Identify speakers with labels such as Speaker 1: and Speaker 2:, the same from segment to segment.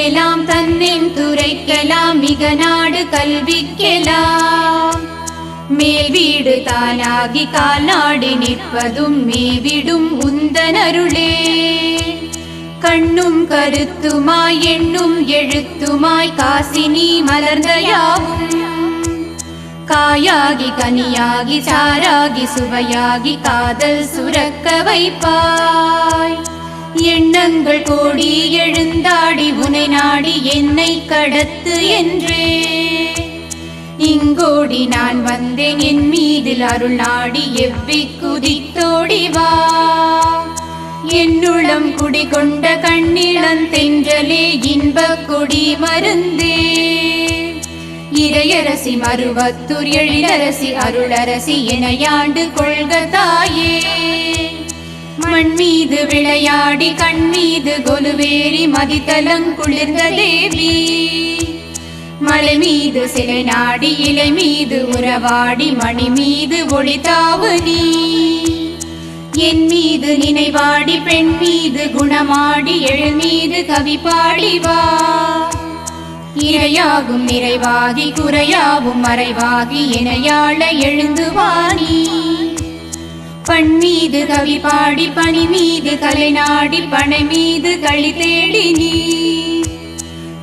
Speaker 1: எல்லாம் தன்னின் துரைக்கலாம் மிக நாடு கல்விக்கெல்லாம் மேல் வீடு தானாகி கால் நாடி நிற்பதும் மேவிடும் உந்தனருளே கண்ணும் கருத்துமாய் எண்ணும் எழுத்துமாய் காசினி மலர்ந்த யாவும் காயாகி கனியாகி சாராகி சுவையாகி காதல் சுரக்க வைப்பாய் எண்ணங்கள் கோடி எழுந்தாடி உனை நாடி என்னை கடத்து என்றே இங்கோடி நான் வந்தேன் என் மீதில் அருள் நாடி எவ்வி குதித்தோடி வா என்னுள்ளம் குடிகொண்ட கண்ணிளம் தென்றலே இன்பக் கொடி மருந்தே இறையரசி மருவத்தூர் எழிலரசி அருளரசி எனையாண்டு கொள்க தாயே மண் மீது விளையாடி கண் மீது கொலுவேறி மதித்தலங் குளிர்ந்த தேவி மலை மீது சிலை நாடி இலை மீது உறவாடி மணி மீது ஒளிதாவு நீ என் மீது நினைவாடி பெண் மீது குணமாடி எழில் மீது கவி பாடி வா இறையாகும் நிறைவாகி குறையாவும் மறைவாகி எனையாள எழுந்து வாணி பண் மீது கவி பாடி பணி மீது கலை நாடி பனை மீது களி தேடி நீ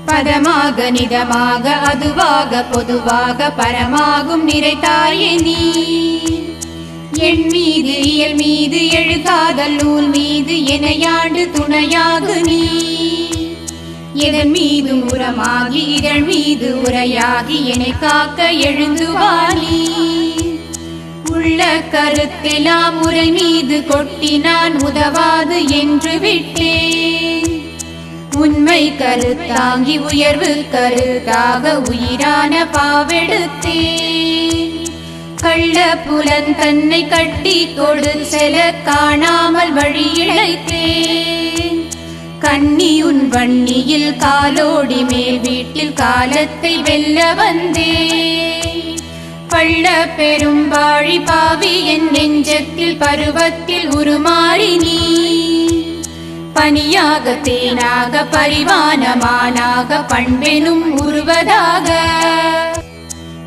Speaker 1: பதமாக நிதமாக அதுவாக பொதுவாக பரமாகும் நிறைத்தாயே நீ என் மீது இயல் மீது எழுகாதல் நூல் மீது எனையாண்டு துணையாகு நீ எதன் மீது உரமாகி இதழ் மீது உரையாகி என்னை காக்க எழுந்து வாணி உள்ள கருத்தெல்லாம் உரை மீது கொட்டினான் உதவாது என்று விட்டேன் உண்மை கருத்தாங்கி உயர்வு கருத்தாக உயிரான பாவெடுத்தேன் கள்ள புலன் தன்னை கட்டி கொடு செல காணாமல் வழி இழைத்தேன் கண்ணி உன் வன்னியில் காலோடி மேல் வீட்டில் காலத்தை வெல்ல வந்தேன் பள்ள பெரும்பாழி பாவி என் நெஞ்சத்தில் பருவத்தில் உருமாறி நீ பனியாக தேனாக பரிவானமானாக பண்பெனும் உருவதாக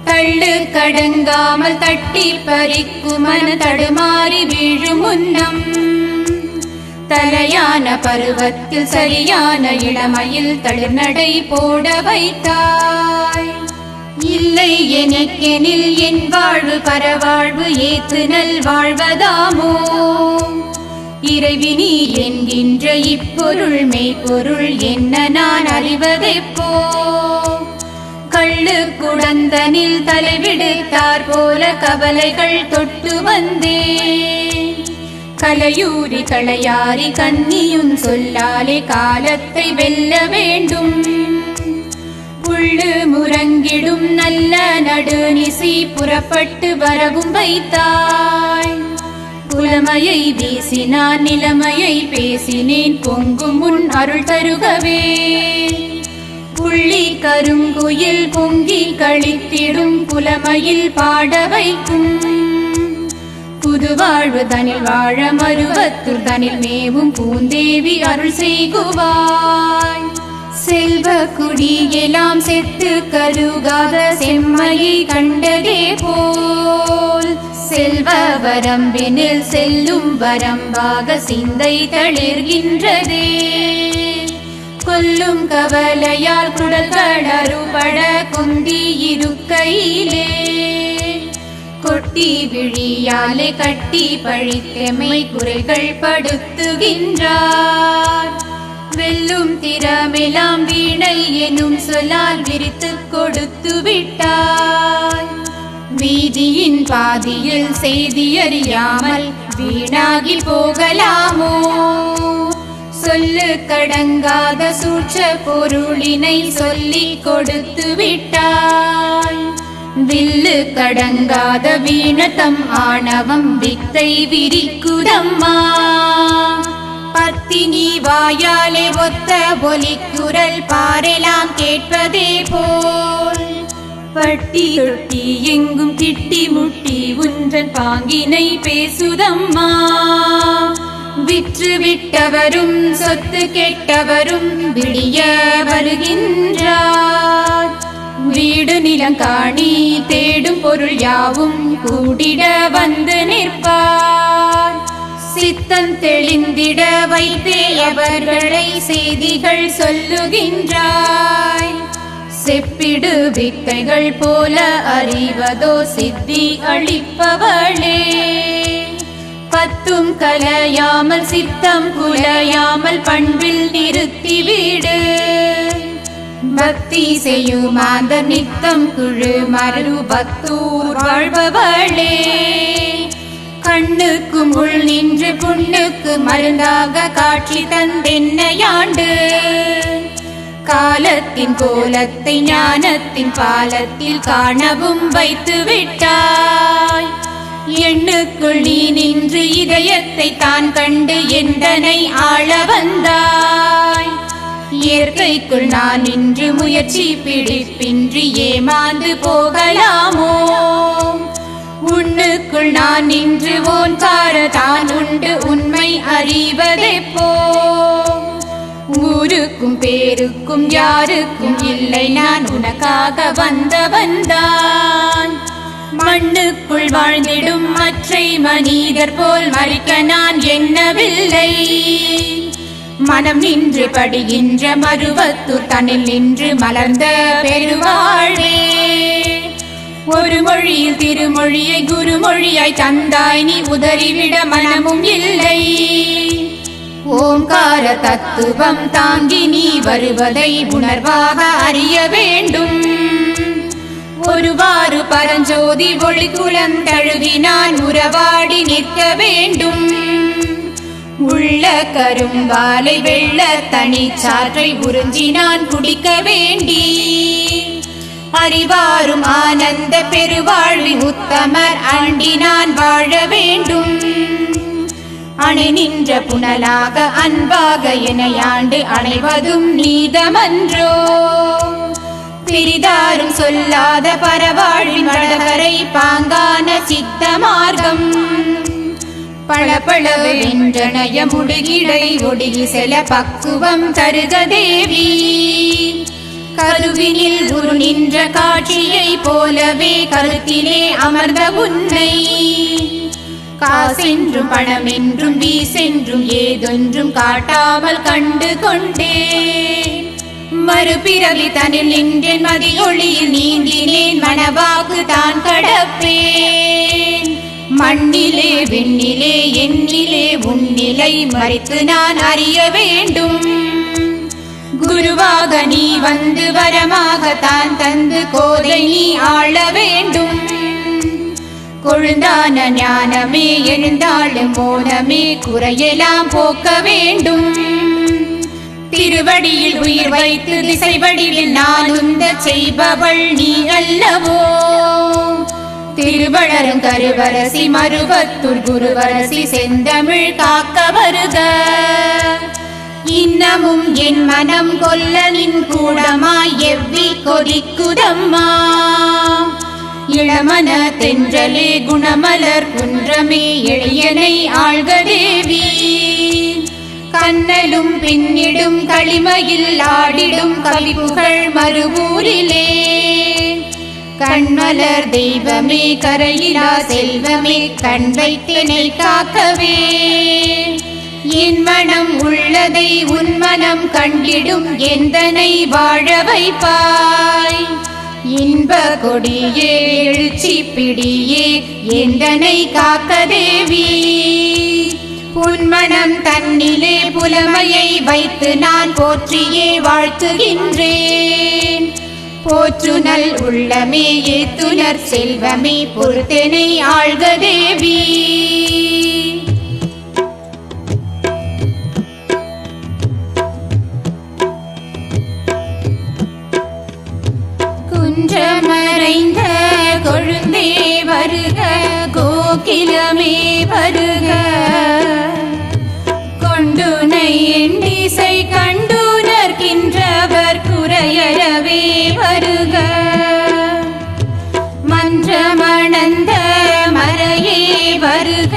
Speaker 1: தள்ளு கடங்காமல் தட்டி பறிக்குமன தடுமாறி வீழும் முன்னம் தலையான பருவத்தில் சரியான இளமையில் தளிர்நடை போட வைத்தாய் இல்லை எனக்கெனில் என் வாழ்வு பரவாழ்வு ஏத்து நல் வாழ்வதாமோ இறைவினி என்கின்ற இப்பொருள் மெய்ப்பொருள் என்ன நான் அறிவதெப்போ கள்ளு குடந்தனில் தலைவிடுத்தார் போல கவலைகள் தொட்டு வந்தேன் கலையூரி களையாரி கன்னியும் சொல்லாலே காலத்தை வெல்ல வேண்டும் புள்ளு முரங்கிடும் நல்ல நடுநிசி புறப்பட்டு வரவும் வைத்தாய் புலமையை வீசினான் நிலைமையை பேசினேன் பொங்கும் முன் அருள் தருகவே புள்ளி கருங்குயில் பொங்கி கழித்திடும் புலமையில் பாட வைக்கும் புதுவாழ்வு தனில் வாழ மருவத்தூர் தனில் மேவும் பூந்தேவி அருள் செய்குவாய் செல்வ குடியெல்லாம் செத்து கருகாத செம்மையை கண்டதே போல் செல்வ வரம்பினில் செல்லும் வரம்பாக சிந்தை தளிர்கின்றதே கொல்லும் கவலையால் குடல்கள் அறுபட குந்தி இருக்கையிலே கொட்டி விழியாலே கட்டி பழித்தமை குறைகள் படுத்துகின்றார் வெல்லும் திறமெல்லாம் வீணை எனும் சொல்லால் விரித்து கொடுத்து விட்டாய் வீதியின் பாதியில் செய்தி அறியாமல் வீணாகி போகலாமோ சொல்லு கடங்காத சூட்ச பொருளினை சொல்லிக் கொடுத்து விட்டாய் வில்லு கடங்காத வீணத்தம் ஆணவம் வித்தை விரிக்குதம்மா பத்தினி வாயாலே ஒத்த ஒலிக்குரல் பாரெல்லாம் கேட்பதே போல் பட்டி தொட்டி எங்கும் திட்டி முட்டி உன்றன் பாங்கினை பேசுதம்மா விற்று விட்டவரும் சொத்து கெட்டவரும் விடிய வருகின்றார். வீடு நிலங்காணி தேடும் பொருள் யாவும் கூடிட வந்து நிற்பார். சித்தம் தெளிந்திட வைத்தே அவர்களை செய்திகள் சொல்லுகின்றாய். செப்பிடு வித்தைகள் போல அறிவதோ சித்தி அளிப்பவளே. பத்தும் கலையாமல் சித்தம் குலையாமல் பண்பில் நிறுத்திவிடு. பக்தி செய்யும் அந்த நித்தம் குழு மறு பக்தூர் வாழ்பவளே. கண்ணுக்கும் உள் நின்று புண்ணுக்கு மருந்தாக காட்சி தந்தென்னையாண்டு. காலத்தின் கோலத்தை ஞானத்தின் பாலத்தில் காணவும் வைத்து விட்டாய். எண்ணுக்குள் நீ நின்று இதயத்தை தான் கண்டு எந்தனை ஆள வந்தாய். இயற்கைக்குள் நான் நின்று முயற்சி பிடிப்பின்றி ஏமாந்து போகலாமோ. உன்னுக்குள் நான் நின்று ஓன்கார தான் உண்டு உண்மை அறிவதெப்போ. ஊருக்கும் பேருக்கும் யாருக்கும் இல்லை நான் உனக்காக வந்தவன்தான். மண்ணுக்குள் வாழ்ந்திடும் மற்றை மனிதர் போல் மறிக்க நான் எண்ணவில்லை. மனம் நின்று படுகின்ற மருவத்தூர் தனில் நின்று மலர்ந்த பெருவாழ்வே. ஒரு மொழியில் திருமொழியை குருமொழியாய் தந்தாய் நீ உதறிவிட மனமும் இல்லை. ஓம்கார தத்துவம் தாங்கி நீ வருவதை உணர்வாக அறிய வேண்டும். ஒருவாறு பரஞ்சோதி ஒளிக்குலம் தழுவி நான் உறவாடி நிற்க வேண்டும். உள்ள கரும்பாலை வெள்ள தனிச்சாற்றை உறிஞ்சி நான் குடிக்க வேண்டி. அறிவாரும் ஆனந்த பெருவாழ்வின் உத்தமர் அண்டி நான் வாழ வேண்டும். அணை நின்ற புனலாக அன்பாக எனையாண்டு அணைவதும் நீதமன்றோ. பிரிதாரும் சொல்லாத பரவாழ்வின் வடகரை பாங்கான சித்த மார்க்கம். பளபளவென்றணைய முடுகிடை ஒடுகி செல பக்குவம் தருக தேவி. கருவினில் குரு நின்ற காட்சியை போலவே கருத்திலே அமர்ந்த உன்னை. காசென்றும் பணமென்றும் வீசென்றும் ஏதொன்றும் காட்டாமல் கண்டு கொண்டே. மறுபிறவி தனில் நின்றேன் மதியொளியில் நீந்தினேன் மனவாக்கு தான் கடப்பேன். மண்ணிலே விண்ணிலே எண்ணிலே உன்னிலை மறைத்து நான் அறிய வேண்டும். குருவாக நீ வந்து வரமாக தான் தந்து கோதை நீ ஆள வேண்டும். கொழுந்தான ஞானமே எழுந்தாளும் மோனமே குறையெல்லாம் போக்க வேண்டும். திருவடியில் உயிர் வைத்து திசை வடிவில் நான் உந்த செய்பவள் நீ அல்லவோ. திருவளரும் கருவரசி மருவத்தூர் குருவரசி செந்தமிழ் காக்க வருக. இன்னமும் என் மனம் கொல்ல நின் கூடமாய் எவ்வி கொதிக்குதம்மா. இளமன தென்றலே குணமலர் குன்றமே எளியனை ஆள்க தேவி. கண்ணலும் பின்னிடும் களிமையில் ஆடிடும் கவிப்புகழ் மறுவூரிலே. கண்மலர் தெய்வமே கரையிலா செல்வமே கண் வைத்தனை காக்கவே. என் மனம் உள்ளதை உன் மனம் கண்டிடும் எந்தனை வாழ வைப்பாய். இன்ப கொடியே எழுச்சி பிடியே எந்தனை காக்க தேவி. உன்மனம் தன்னிலே புலமையை வைத்து நான் போற்றியே வாழ்த்துகின்றேன். போற்றுனல் உள்ளமே ஏத்துனர் செல்வமே பொறுத்தனை ஆள்க தேவி. குன்றமறைந்த கொழுந்தே வருக கோகிலமே வருக. கொண்டுனை எண்ணிசை கண்டுணர்கின்றவர் குறையறவே வருக. மன்றமணந்த மறையே வருக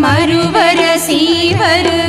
Speaker 1: மறுவரசி வருக.